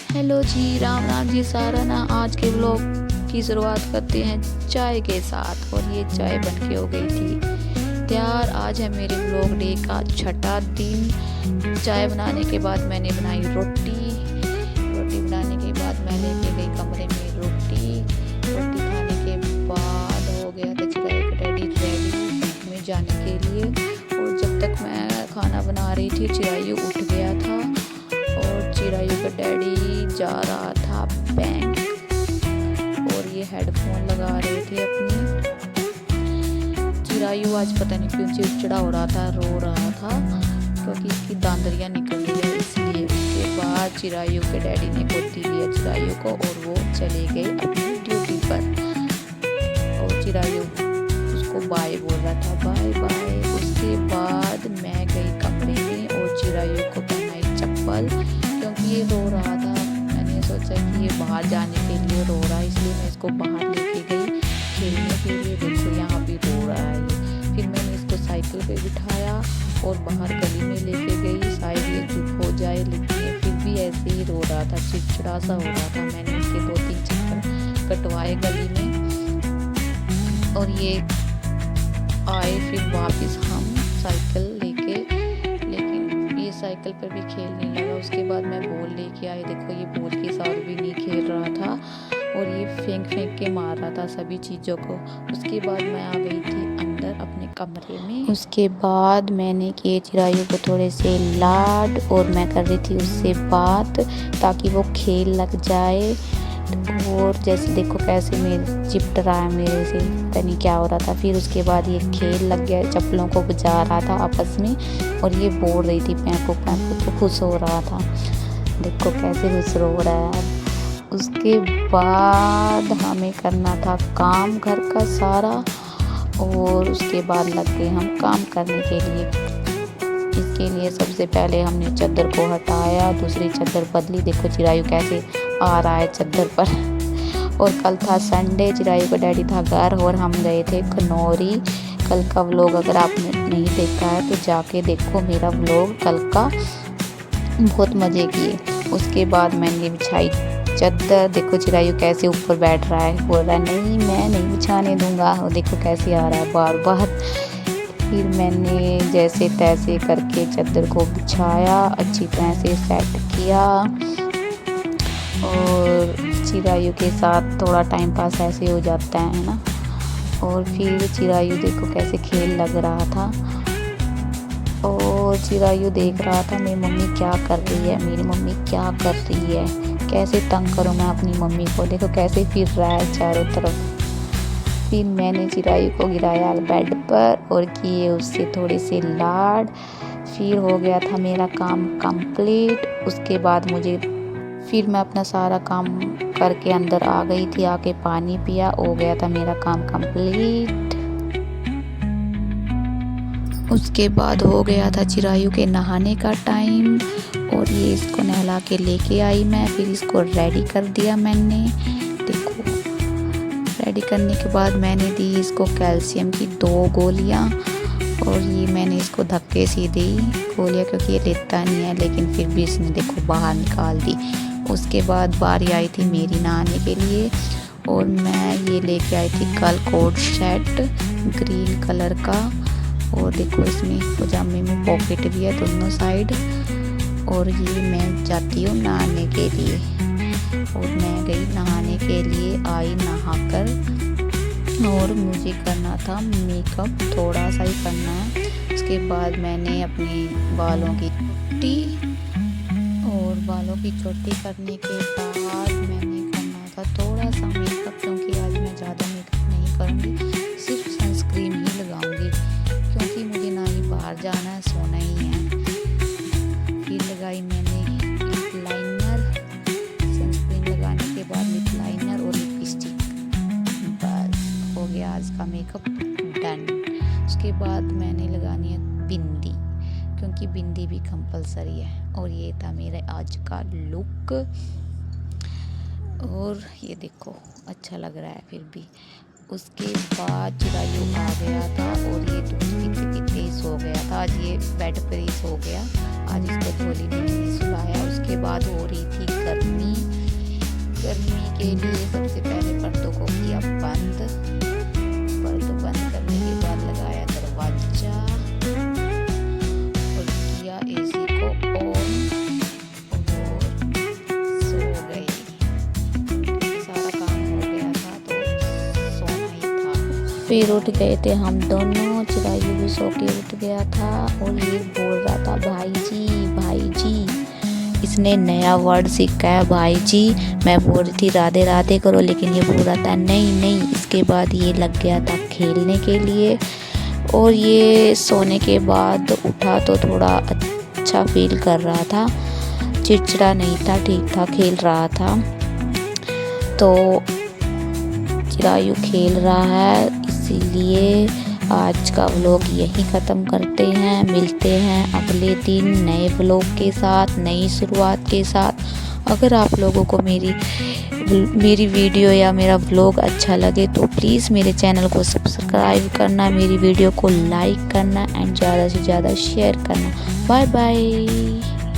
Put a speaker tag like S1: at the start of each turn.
S1: Hello जी, राम राम जी सारा ना। आज के व्लॉग की शुरुआत करते हैं चाय के साथ। और ये चाय बन के हो गई थी तैयार। आज है मेरे व्लॉग डे का छठा दिन। चाय बनाने के बाद मैंने बनाई रोटी। रोटी बनाने के बाद मैं लेके गई कमरे में रोटी। रोटी खाने के बाद हो गया था चिराई का डैडी रेडी में जाने के लिए। और जब तक मैं खाना बना रही थी चिरायू उठ गया था और चिरायू का डैडी जा रहा था बैंक। और ये हेडफोन लगा रहे थे अपनी। चिरायू आज पता नहीं क्यों चिड़चिड़ा हो रहा था, रो रहा था क्योंकि इसकी दांतरियां निकल रही है इसलिए। उसके बाद चिरायू के डैडी ने गोदी लिया चिरायू को और वो चले गए अपनी ड्यूटी पर। और चिरायू उसको बाय बोल रहा था, बाय बाय। उसके बाद मैं गई कमरे में और चिरायू को पहनाई चप्पल क्योंकि ये रो रहा था। मैंने सोचा कि ये बाहर जाने के लिए रो रहा है इसलिए मैं इसको बाहर लेके गई खेलने के लिए। देखो यहाँ भी रो रहा है ये। फिर मैंने इसको साइकिल पे बिठाया और बाहर गली में लेके गई, शायद ये चुप हो जाए, लेकिन ये फिर भी ऐसे ही रो रहा था, चिड़चिड़ा सा हो रहा था। मैंने इसके 2-3 चक्कर कटवाए गली में और ये आए फिर वापस हम साइकिल लेके, लेकिन ये साइकिल पर भी खेलने लगा। उसके बाद मैं बॉल लेके आई। देखो ये बॉल के साथ भी नहीं खेल रहा था और ये फेंक फेंक के मार रहा था सभी चीज़ों को। उसके बाद मैं आ गई थी अंदर अपने कमरे में। उसके बाद मैंने किए चिरायू को थोड़े से लाड और मैं कर रही थी उससे बात ताकि वो खेल लग जाए। और जैसे देखो कैसे मेरे चिपट रहा है मेरे से, पता नहीं क्या हो रहा था। फिर उसके बाद ये खेल लग गया, चप्पलों को बजा रहा था आपस में और ये बोल रही थी पैंपू पैंपू, तो खुश हो रहा था। देखो कैसे खुश रो रहा है। उसके बाद हमें करना था काम घर का सारा और उसके बाद लग गए हम काम करने के लिए। इसके लिए सबसे पहले हमने चादर को हटाया, दूसरी चादर बदली। देखो चिरायू कैसे आ रहा है चादर पर। और कल था संडे, चिरायू का डैडी था घर और हम गए थे खनौरी। कल का व्लॉग अगर आपने नहीं देखा है तो जाके देखो मेरा व्लॉग कल का, बहुत मज़े किए। उसके बाद मैंने बिछाई चादर। देखो चिरायू कैसे ऊपर बैठ रहा है, बोल रहा है नहीं मैं नहीं बिछाने दूंगा। और देखो कैसे आ रहा है बार बार। फिर मैंने जैसे तैसे करके चादर को बिछाया, अच्छी तरह से सेट किया और चिरायू के साथ थोड़ा टाइम पास ऐसे हो जाता है ना। और फिर चिरायू देखो कैसे खेल लग रहा था और चिरायू देख रहा था मेरी मम्मी क्या कर रही है, मेरी मम्मी क्या कर रही है, कैसे तंग करूँ मैं अपनी मम्मी को। देखो कैसे फिर रहा है चारों तरफ। फिर मैंने चिरायू को गिराया बेड पर और किए उससे थोड़े से लाड। फिर हो गया था मेरा काम कंप्लीट। उसके बाद फिर मैं अपना सारा काम करके अंदर आ गई थी, आके पानी पिया, हो गया था मेरा काम कंप्लीट। उसके बाद हो गया था चिरायू के नहाने का टाइम और ये इसको नहला के लेके आई मैं। फिर इसको रेडी कर दिया मैंने। देखो रेडी करने के बाद मैंने दी इसको कैल्शियम की 2 गोलियां और ये मैंने इसको धक्के से दी गोलियां क्योंकि ये लेता नहीं है, लेकिन फिर भी इसने देखो बाहर निकाल दी। उसके बाद बारी आई थी मेरी नहाने के लिए और मैं ये लेके आई थी कल कोट सेट ग्रीन कलर का। और देखो इसमें पजामे में पॉकेट भी है दोनों साइड। और ये मैं जाती हूँ नहाने के लिए और मैं गई नहाने के लिए, आई नहाकर और मुझे करना था मेकअप, थोड़ा सा ही करना है। उसके बाद मैंने अपने बालों की चोटी और बालों की चोटी करने के बाद मैंने करना था थोड़ा सा मेकअप क्योंकि आज मैं ज़्यादा मेकअप नहीं करूँगी, सिर्फ सनस्क्रीन ही लगाऊंगी क्योंकि मुझे ना ही बाहर जाना है, सोना ही है। फिर लगाई मैंने लिप लाइनर, सनस्क्रीन लगाने के बाद लिप लाइनर और लिपस्टिक। बस हो गया आज का मेकअप डन। उसके बाद मैंने लगानी है बिंदी क्योंकि बिंदी भी कंपलसरी है। और ये था मेरा आज का लुक और ये देखो अच्छा लग रहा है फिर भी। उसके बाद चिरायू आ गया था और ये दूध पीते पीते सो गया था। आज ये बेड पर ही सो गया, आज इसको झोली में नहीं सुलाया। उसके बाद हो रही थी गर्मी के लिए सबसे पहले पर्दों को किया बंद। पर्दों बंद करने के बाद लगाया दरवाजा और किया एसी को ऑन और सो गई। सारा काम हो गया था तो सोना ही था। फिर उठ गए थे हम दोनों, चिरायू भी सो के उठ गया था और ये बोल रहा था भाई जी भाई जी। इसने नया वर्ड सीखा है भाई जी। मैं बोल रही थी राधे राधे करो, लेकिन ये बोल रहा था नहीं नहीं। इसके बाद ये लग गया था खेलने के लिए और ये सोने के बाद उठा तो थोड़ा अच्छा फील कर रहा था, चिड़चिड़ा नहीं था, ठीक था, खेल रहा था। तो चिरायू खेल रहा है, इसीलिए आज का व्लॉग यहीं ख़त्म करते हैं। मिलते हैं अगले दिन नए व्लॉग के साथ, नई शुरुआत के साथ। अगर आप लोगों को मेरी वीडियो या मेरा व्लॉग अच्छा लगे तो प्लीज़ मेरे चैनल को सब्सक्राइब करना, मेरी वीडियो को लाइक करना एंड ज़्यादा से ज़्यादा शेयर करना। Bye bye.